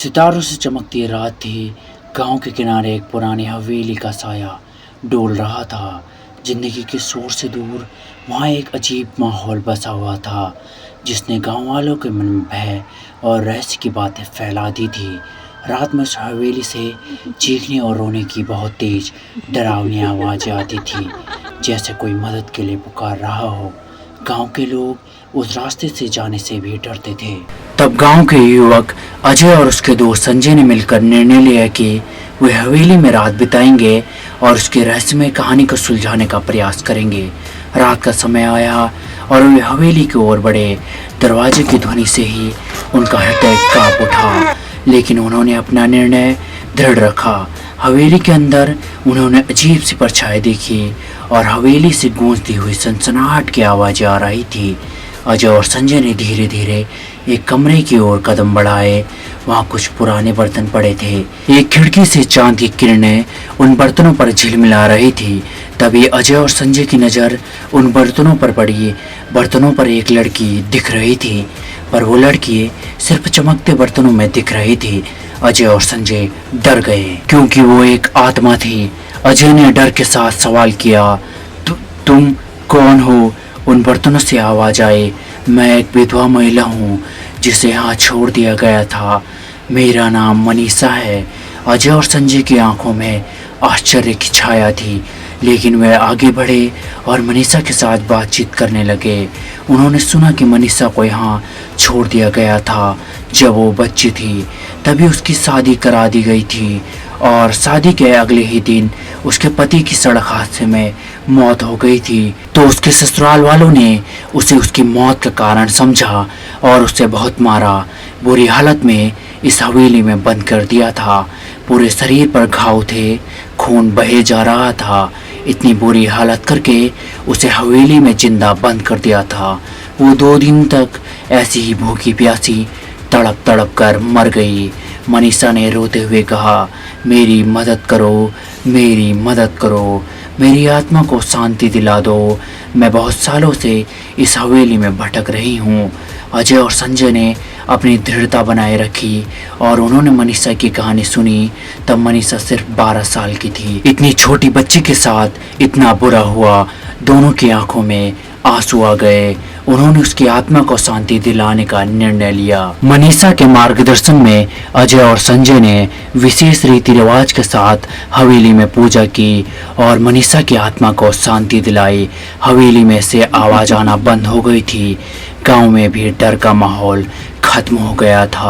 सितारों से चमकती रात थी। गांव के किनारे एक पुरानी हवेली का साया डोल रहा था। जिंदगी के शोर से दूर वहाँ एक अजीब माहौल बसा हुआ था, जिसने गांव वालों के मन में भय और रहस्य की बातें फैला दी थी। रात में उस हवेली से चीखने और रोने की बहुत तेज डरावनी आवाज़ें आती थी, जैसे कोई मदद के लिए पुकार रहा हो। गांव के लोग उस रास्ते से जाने से भी डरते थे। तब गांव के युवक अजय और उसके दोस्त संजय ने मिलकर निर्णय लिया कि वे हवेली में रात बिताएंगे और उसके रहस्यमय कहानी को सुलझाने का प्रयास करेंगे। रात का समय आया और वे हवेली की ओर बढ़े। दरवाजे की ध्वनि से ही उनका हृदय कांप उठा, लेकिन उन्होंने अपना निर्णय दृढ़ रखा। हवेली के अंदर उन्होंने अजीब सी परछाई देखी और हवेली से गूंजती हुई सनसनाहट की आवाज़ें आ रही थी। अजय और संजय ने धीरे धीरे एक कमरे की ओर कदम बढ़ाए। वहाँ कुछ पुराने बर्तन पड़े थे। एक खिड़की से चांद की किरणें उन बर्तनों पर झिलमिला रही थी। तभी अजय और संजय की नज़र उन बर्तनों पर पड़ी। बर्तनों पर एक लड़की दिख रही थी, पर वो लड़की सिर्फ चमकते बर्तनों में दिख रही थी। अजय और संजय डर गए, क्योंकि वो एक आत्मा थी। अजय ने डर के साथ सवाल किया, तुम कौन हो? उन बर्तनों से आवाज़ आई, मैं एक विधवा महिला हूँ जिसे यहाँ छोड़ दिया गया था। मेरा नाम मनीषा है। अजय और संजय की आंखों में आश्चर्य की छाया थी, लेकिन वे आगे बढ़े और मनीषा के साथ बातचीत करने लगे। उन्होंने सुना कि मनीषा को यहाँ छोड़ दिया गया था जब वो बच्ची थी। तभी उसकी शादी करा दी गई थी और शादी के अगले ही दिन उसके पति की सड़क हादसे में मौत हो गई थी। तो उसके ससुराल वालों ने उसे उसकी मौत का कारण समझा और उसे बहुत मारा। बुरी हालत में इस हवेली में बंद कर दिया था। पूरे शरीर पर घाव थे, खून बहे जा रहा था। इतनी बुरी हालत करके उसे हवेली में जिंदा बंद कर दिया था। वो 2 दिन तक ऐसी ही भूखी प्यासी तड़प तड़प कर मर गई। मनीषा ने रोते हुए कहा, मेरी मदद करो, मेरी मदद करो, मेरी आत्मा को शांति दिला दो। मैं बहुत सालों से इस हवेली में भटक रही हूँ। अजय और संजय ने अपनी दृढ़ता बनाए रखी और उन्होंने मनीषा की कहानी सुनी। तब मनीषा सिर्फ 12 साल की थी। इतनी छोटी बच्ची के साथ इतना बुरा हुआ। दोनों की आंखों में आंसू आ गए। उन्होंने उसकी आत्मा को शांति दिलाने का निर्णय लिया। मनीषा के मार्गदर्शन में अजय और संजय ने विशेष रीति रिवाज के साथ हवेली में पूजा की और मनीषा की आत्मा को शांति दिलाई। हवेली में से आवाज आना बंद हो गई थी। गांव में भी डर का माहौल खत्म हो गया था।